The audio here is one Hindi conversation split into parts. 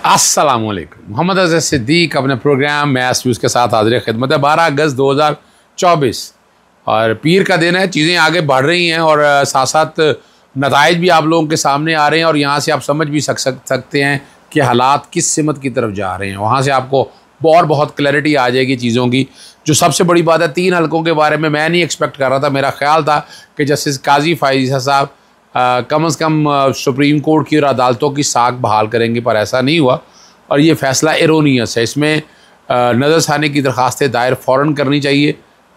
अस्सलामुअलैकुम। मोहम्मद अज़हर सिद्दीक अपने प्रोग्राम मैथ न्यूज़ के साथ हाजिर खिदमत है। 12 अगस्त 2024 और पीर का दिन है। चीज़ें आगे बढ़ रही हैं और साथ साथ नताइज भी आप लोगों के सामने आ रहे हैं और यहाँ से आप समझ भी सकते हैं कि हालात किस सिमत की तरफ जा रहे हैं। वहाँ से आपको और बहुत क्लैरिटी आ जाएगी चीज़ों की। जो सबसे बड़ी बात है, 3 हलकों के बारे में मैं नहीं एक्सपेक्ट कर रहा था। मेरा ख्याल था कि जस्टिस काजी फ़ाइज़ साहब कम से कम सुप्रीम कोर्ट की और अदालतों की साख बहाल करेंगे, पर ऐसा नहीं हुआ और ये फ़ैसला एरोनियस है। इसमें नज़रसानी की दरख्वास्तें दायर फ़ौरन करनी चाहिए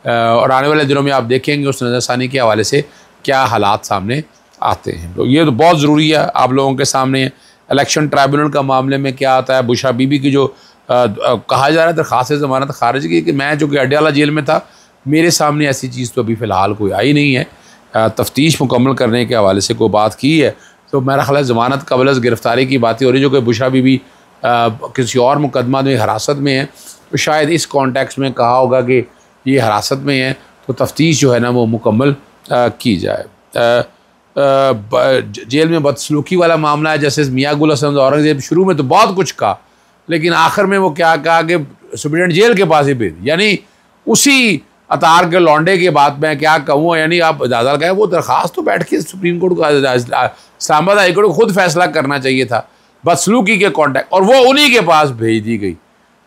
और आने वाले दिनों में आप देखेंगे उस नज़रसानी के हवाले से क्या हालात सामने आते हैं। तो ये तो बहुत ज़रूरी है आप लोगों के सामने। इलेक्शन ट्राइब्यूनल का मामले में क्या आता है, बुशरा बीबी की जो कहा जा रहा है दरख्वास्त ज़मानत खारिज की, कि मैं जो कि अड्याला जेल में था, मेरे सामने ऐसी चीज़ तो अभी फ़िलहाल कोई आई नहीं है। तफ्तीश मुकम्मल करने के हवाले से कोई बात की है तो मेरा ख्याल है ज़मानत कबल गिरफ़्तारी की बातें हो रही, जो कि बुशरा बीबी किसी और मुकदमा में हिरासत में है, तो शायद इस कॉन्टेक्स्ट में कहा होगा कि ये हिरासत में है तो तफ्तीश जो है ना वो मुकम्मल की जाए। जेल में बदसलूकी वाला मामला है। जस्टिस मियां गुल हसन औरंगज़ेब शुरू में तो बहुत कुछ कहा, लेकिन आखिर में वो क्या कहा कि सुप्रीडेंट जेल के पास ही भेज, यानी उसी अतार के लौंडे के बाद मैं क्या कहूँ, यानी आप दादा कहें वो दरख्वास्त तो बैठ के सुप्रीम कोर्ट को इस्लामाबाद हाई कोर्ट को खुद फैसला करना चाहिए था बदसलूकी के कॉन्टेक्ट, और वो उन्हीं के पास भेज दी गई।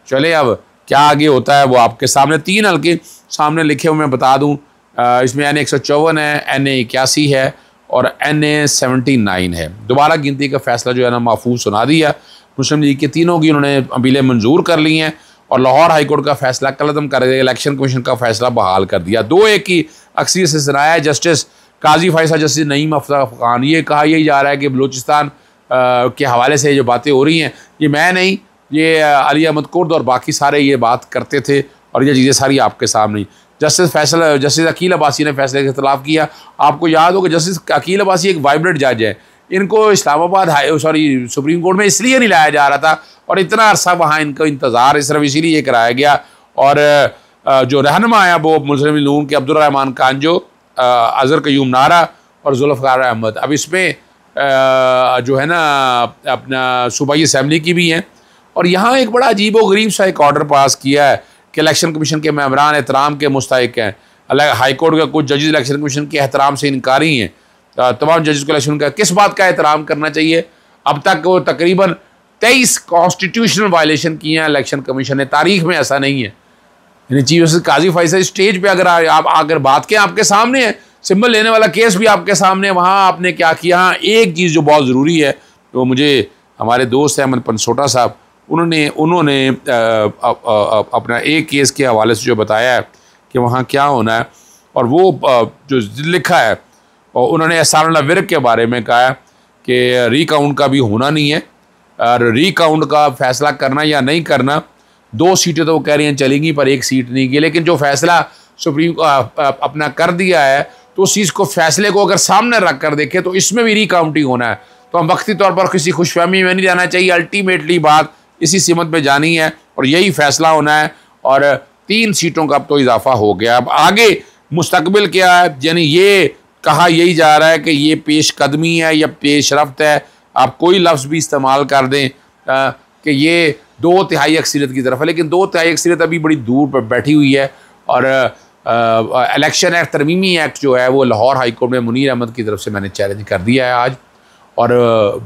चले अब क्या आगे होता है वो आपके सामने 3 हल्के सामने लिखे हुए मैं बता दूँ। इसमें NA 154 है, NA 81 है और NA 79 है। दोबारा गिनती का फैसला जो है ना महफूज सुना दिया। मुस्लिम लीग के तीनों की उन्होंने अपीलें मंजूर कर ली हैं और लाहौर हाई कोर्ट का फैसला कलअदम कर दिया। इलेक्शन कमीशन का फैसला बहाल कर दिया। 2-1 की अक्सरियत से सुनाया है। जस्टिस काजी फ़ाइज़ जस्टिस नईम अफ़गान, ये कहा यही जा रहा है कि बलूचिस्तान के हवाले से जो बातें हो रही हैं, ये मैं नहीं, ये अली अहमद कुर्द और बाकी सारे ये बात करते थे और ये चीज़ें सारी आपके सामने। जस्टिस अकील अब्बासी ने फैसले के खिलाफ किया। आपको याद हो कि जस्टिस अकील अब्बासी एक वाइब्रेंट जज है। इनको इस्लामाबाद सुप्रीम कोर्ट में इसलिए नहीं लाया जा रहा था और इतना अरसा वहाँ इनको इंतज़ार सिर्फ इसीलिए कराया गया। और जो रहनुमा है वो मुस्लिम लीग के अब्दुर्रहमान खान, जो अज़हर क़य्यूम नारा और जुल्फ़िकार अहमद, अब इसमें जो है ना अपना सूबाई असम्बली की भी हैं। और यहाँ एक बड़ा अजीब व गरीब सा एक ऑर्डर पास किया है कि इलेक्शन कमीशन के मेंबरान एहतराम के मुस्तहिक़ हैं। हाई कोर्ट का कुछ जजेस इलेक्शन कमीशन के एहतराम से इनकारी हैं। तमाम जजेस को इलेक्शन का किस बात का एहतराम करना चाहिए? अब तक वो तकरीबन 23 कॉन्स्टिट्यूशनल वायलेशन किए हैं इलेक्शन कमीशन ने, तारीख में ऐसा नहीं है। यानी चीफ जस्टिस काजी फ़ाइज़ स्टेज पे अगर आप आकर बात के आपके सामने है, सिंबल लेने वाला केस भी आपके सामने, वहाँ आपने क्या किया। हाँ, एक चीज़ जो बहुत ज़रूरी है, तो मुझे हमारे दोस्त अहमद पनसोटा साहब उन्होंने अपना एक केस के हवाले से जो बताया है कि वहाँ क्या होना है, और वो जो लिखा है, और उन्होंने एहसान विर्क के बारे में कहा है कि रिकाउंट का भी होना नहीं है और रिकाउंट का फैसला करना या नहीं करना, 2 सीटें तो वो कह रही हैं चलेंगी पर 1 सीट नहीं की, लेकिन जो फैसला सुप्रीम अपना कर दिया है तो उस चीज़ को, फैसले को अगर सामने रख कर देखें तो इसमें भी रिकाउंटिंग होना है। तो हम वक्ती तौर पर किसी खुशफहमी में नहीं रहना चाहिए। अल्टीमेटली बात इसी सीमत पे जानी है और यही फैसला होना है। और 3 सीटों का अब तो इजाफा हो गया। अब आगे मुस्तकबिल क्या है, यानी ये कहा यही जा रहा है कि ये पेशकदमी है या पेशरफ्त है, आप कोई लफ्ज़ भी इस्तेमाल कर दें कि ये 2/3 अक्सरियत की तरफ है, लेकिन 2/3 अक्सरियत अभी बड़ी दूर पर बैठी हुई है। और इलेक्शन एक्ट तरमीमी एक्ट जो है वो लाहौर हाई कोर्ट में मुनीर अहमद की तरफ से मैंने चैलेंज कर दिया है आज, और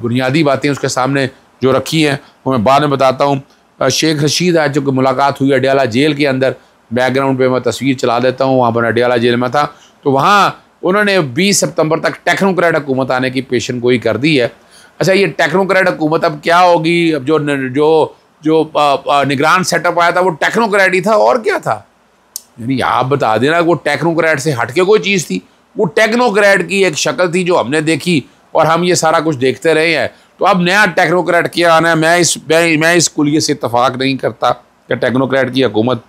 बुनियादी बातें उसके सामने जो रखी हैं वो मैं बाद में बताता हूँ। शेख रशीद आज जो कि मुलाकात हुई अड्याला जेल के अंदर, बैकग्राउंड पे मैं तस्वीर चला देता हूँ, वहाँ पर अड्याला जेल में था, तो वहाँ उन्होंने 20 सितंबर तक टेक्नोक्रेट हुकूमत आने की पेशन गोई कर दी है। अच्छा, ये टेक्नोक्रेट हुकूमत अब क्या होगी? अब जो निगरान सेटअप आया था वो टेक्नोक्रेट ही था, और क्या था? यानी आप बता देना वो टेक्नोक्रेट से हट के कोई चीज़ थी, वो टेक्नोक्रेट की एक शक्ल थी जो हमने देखी और हम ये सारा कुछ देखते रहे हैं। तो अब नया टेक्नोक्रेट क्या आना है? मैं इस कुलिये से इत्तफाक नहीं करता कि टेक्नोक्रेट की हुकूमत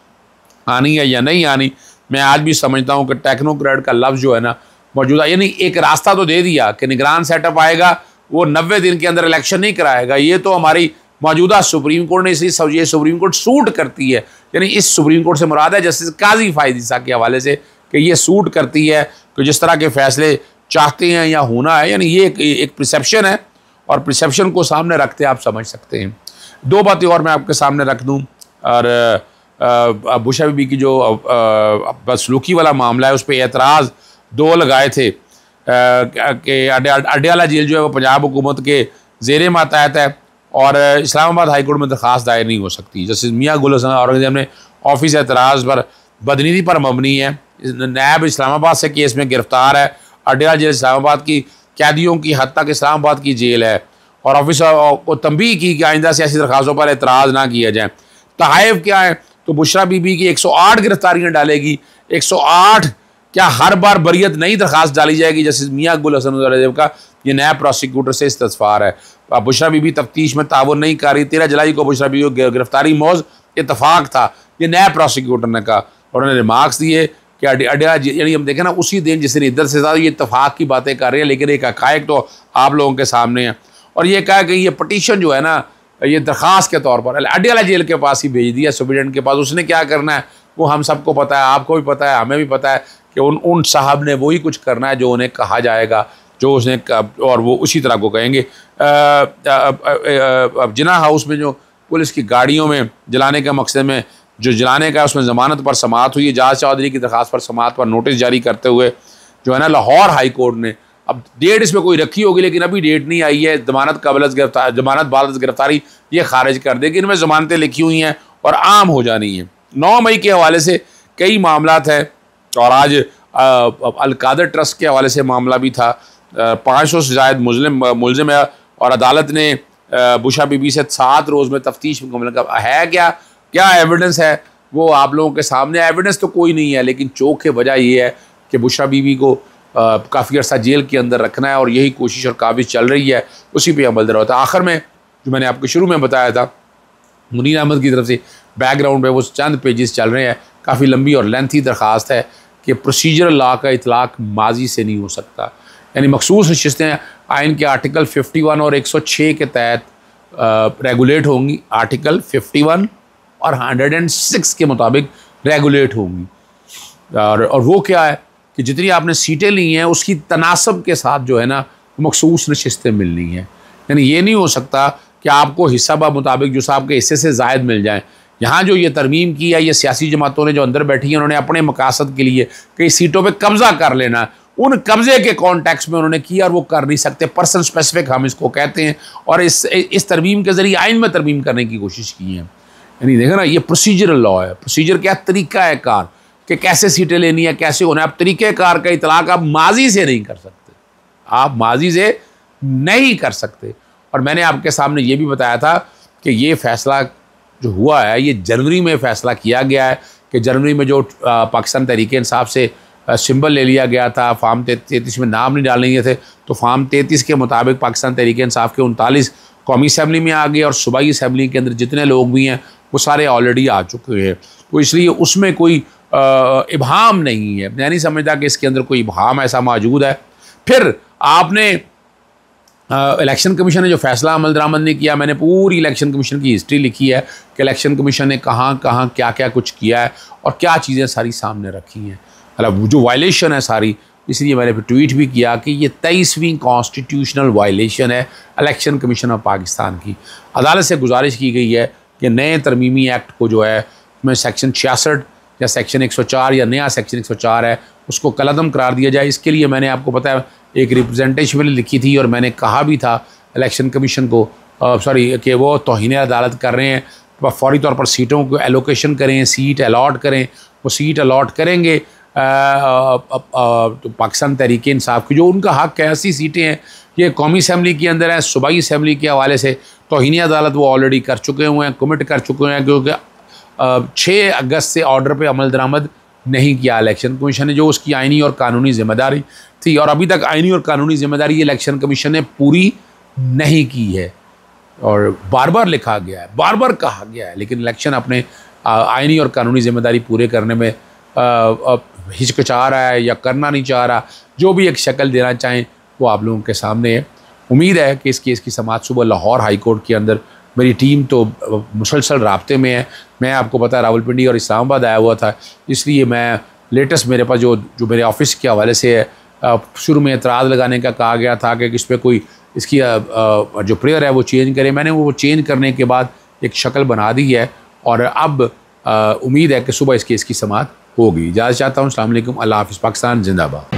आनी है या नहीं आनी। मैं आज भी समझता हूँ कि टेक्नोक्रेट का लफ्ज़ जो है ना मौजूदा, यानी एक रास्ता तो दे दिया कि निगरान सेटअप आएगा, वो 90 दिन के अंदर इलेक्शन नहीं कराएगा। ये तो हमारी मौजूदा सुप्रीम कोर्ट ने, इसलिए सुप्रीम कोर्ट सूट करती है, यानी इस सुप्रीम कोर्ट से मुराद है जस्टिस काजी फ़ाइज़ के हवाले से कि ये सूट करती है कि जिस तरह के फैसले चाहते हैं या होना है, यानी ये एक परसेप्शन है और परसेप्शन को सामने रखते आप समझ सकते हैं। दो बातें और मैं आपके सामने रख दूँ, और बुशरा बीबी की जो बदसलूकी वाला मामला है उस पर एतराज़ दो लगाए थे कि अडयाला जेल जो है वो पंजाब हुकूमत के ज़ेरे मातहत है और इस्लामाबाद हाई कोर्ट में दरख्वास्त दायर नहीं हो सकती। जस्टिस मियाँ गुल हसन औरंगज़ेब ने ऑफिस एतराज़ पर बदनीति पर मबनी है, नैब इस्लामाबाद से केस में गिरफ्तार है। अडयाला जेल इस्लामाबाद की कैदियों की हद तक इस्लामाबाद की जेल है और ऑफिस को तंबीह की कि आइंदा सियासी दरख्वास्तों पर एतराज़ ना किया जाए। तहाइफ क्या है, तो बुशरा बीबी की 108 गिरफ्तारियाँ डालेगी। 108 क्या हर बार बरियत नई दरख्वास्त डाली जाएगी? जस्टिस मियाँ गुल हसन औरंगज़ेब का ये नैब प्रोसिक्यूटर से इस्तफ़ार है। बुशरा बीबी तफ्तीश में ताउन नहीं कर रही। 13 जुलाई को बुशरा बीबी को गिरफ्तारी मौज इतफाक़ था, ये नैब प्रोसिक्यूटर ने कहा। उन्होंने रिमार्क्स दिए कि अडयाला यानी हम देखें ना उसी दिन जिस दिन इधर से ज़्यादा ये इतफाक़ की बातें कर रहे हैं, लेकिन एक हक़ाइक़ तो आप लोगों के सामने है। और ये कहा कि ये पटिशन जो है ना ये दरख्वास्त के तौर पर अडयाला जेल के पास ही भेज दिया, सुप्रीडेंट के पास। उसने क्या करना है वो हम सबको पता है, आपको भी पता है, हमें भी पता है कि उन साहब ने वही कुछ करना है जो उन्हें कहा जाएगा, जो उसने और वो उसी तरह को कहेंगे। जिना हाउस में जो पुलिस की गाड़ियों में जलाने के मकसद में जो जलाने का उसमें ज़मानत पर समाअत हुई है। जाज चौधरी की दरख्वास्त पर समाअत पर नोटिस जारी करते हुए जो है ना लाहौर हाई कोर्ट ने, अब डेट इसमें कोई रखी होगी लेकिन अभी डेट नहीं आई है, ज़मानत कबल गिरफ्तार ज़मानत बाद गिरफ्तारी ये खारिज कर देगी। इनमें ज़मानतें लिखी हुई हैं और आम हो जानी है। 9 मई के हवाले से कई मामलात हैं और आज अल-कादर ट्रस्ट के हवाले से मामला भी था। 500 से ज़ायद मुलज़िम है और अदालत ने बुशरा बीबी से 7 रोज़ में तफ्तीश मुकम्मल का है। क्या एविडेंस है वो आप लोगों के सामने। एविडेंस तो कोई नहीं है, लेकिन चौक वजह ये है कि बुशरा बीबी को काफ़ी अर्सा जेल के अंदर रखना है और यही कोशिश और काबिज चल रही है, उसी पे अमल दर होता है। आखिर में जो मैंने आपको शुरू में बताया था, मुनीर अहमद की तरफ से बैकग्राउंड पे वो चंद पेजेस चल रहे हैं, काफ़ी लंबी और लेंथी दरख्वास्त है कि प्रोसीजरल लॉ का इतलाक़ माजी से नहीं हो सकता। यानी मखसूस नशिस्तें आइन के आर्टिकल 51 और 106 के तहत रेगुलेट होंगी। आर्टिकल 51 और 106 के मुताबिक रेगुलेट होंगी और वो क्या है कि जितनी आपने सीटें ली हैं उसकी तनासब के साथ जो है ना मखसूस नशिस्तें मिलनी हैं। यानी ये नहीं हो सकता कि आपको हिस्सा बा मुताबिक जो साहब के हिस्से से ज़ायद मिल जाएँ। यहाँ जो ये तरमीम की है, ये सियासी जमातों ने जो अंदर बैठी हैं, उन्होंने अपने मकासद के लिए कई सीटों पे कब्ज़ा कर लेना है, उन कब्ज़े के कॉन्टेक्स्ट में उन्होंने किया और वो कर नहीं सकते। पर्सन स्पेसिफिक हम इसको कहते हैं और इस तरमीम के ज़रिए आइन में तरमीम करने की कोशिश की है। यानी देखो ना, ये प्रोसीजरल लॉ है। प्रोसीजर क्या तरीका है कार कि कैसे सीटें लेनी है, कैसे होना है। आप तरीक़ेकार का इतलाक़ आप माजी से नहीं कर सकते, आप माजी से नहीं कर सकते। और मैंने आपके सामने ये भी बताया था कि ये फ़ैसला जो हुआ है ये जनवरी में फ़ैसला किया गया है कि जनवरी में जो पाकिस्तान तहरीक-ए-इंसाफ से सिंबल ले लिया गया था, फार्म 33 में नाम नहीं डालेंगे थे, तो फार्म 33 के मुताबिक पाकिस्तान तहरीक-ए-इंसाफ के 39 कौमी असम्बली में आ गए और सूबाई असम्बली के अंदर जितने लोग भी हैं वो सारे ऑलरेडी आ चुके हैं। तो इसलिए उसमें कोई इबहाम नहीं है। मैं नहीं समझता कि इसके अंदर कोई इबहाम ऐसा मौजूद है। फिर आपने इलेक्शन कमीशन ने जो फ़ैसला अमल दरामद ने किया, मैंने पूरी इलेक्शन कमीशन की हिस्ट्री लिखी है कि इलेक्शन कमीशन ने कहाँ कहाँ क्या क्या कुछ किया है और क्या चीज़ें सारी सामने रखी हैं, मतलब जो वायलेशन है सारी। इसलिए मैंने फिर ट्वीट भी किया कि ये 23वीं कॉन्स्टिट्यूशनल वायलेशन है इलेक्शन कमीशन ऑफ पाकिस्तान की। अदालत से गुजारिश की गई है कि नए तरमीमी एक्ट को जो है उसमें सेक्शन 66 या सेक्शन 104 या नया सेक्शन 104 है उसको कलअदम करार दिया जाए। इसके लिए मैंने आपको पता है एक रिप्रेजेंटेशन लिखी थी और मैंने कहा भी था इलेक्शन कमीशन को कि वो तौहीन अदालत कर रहे हैं, तो फौरी तौर पर सीटों को एलोकेशन करें, सीट अलॉट करें। वो सीट अलॉट करेंगे तो पाकिस्तान तहरीक इंसाफ की जो उनका हक़ है 80 सीटें हैं, ये कौमी असम्बली के अंदर है। सूबाई असम्बली के हवाले से तौहीन अदालत वो ऑलरेडी कर चुके हुए हैं, कमिट कर चुके हैं, क्योंकि 6 अगस्त से ऑर्डर पे अमल दरामद नहीं किया इलेक्शन कमीशन ने, जो उसकी आइनी और कानूनी ज़िम्मेदारी थी। और अभी तक आइनी और कानूनी ज़िम्मेदारी इलेक्शन कमीशन ने पूरी नहीं की है और बार बार लिखा गया है, बार बार कहा गया है, लेकिन इलेक्शन अपने आइनी और कानूनी ज़िम्मेदारी पूरे करने में हिचकिचा रहा है या करना नहीं चाह रहा। जो भी एक शक्ल देना चाहें वो आप लोगों के सामने है। उम्मीद है कि इस केस की समाअत सुबह लाहौर हाई कोर्ट के अंदर, मेरी टीम तो मुसलसल राब्ते में है। मैं आपको पता रावलपिंडी और इस्लामाबाद आया हुआ था, इसलिए मैं लेटेस्ट मेरे पास जो मेरे ऑफिस के हवाले से है, शुरू में एतराज़ लगाने का कहा गया था कि इस पर कोई इसकी जो प्रेयर है वो चेंज करें। मैंने वो चेंज करने के बाद एक शक्ल बना दी है और अब उम्मीद है कि सुबह इस केस की समाअत होगी। इजाज़त चाहता हूँ। अस्सलाम वालेकुम। अल्लाह हाफ़िज़। पाकिस्तान जिंदाबाद।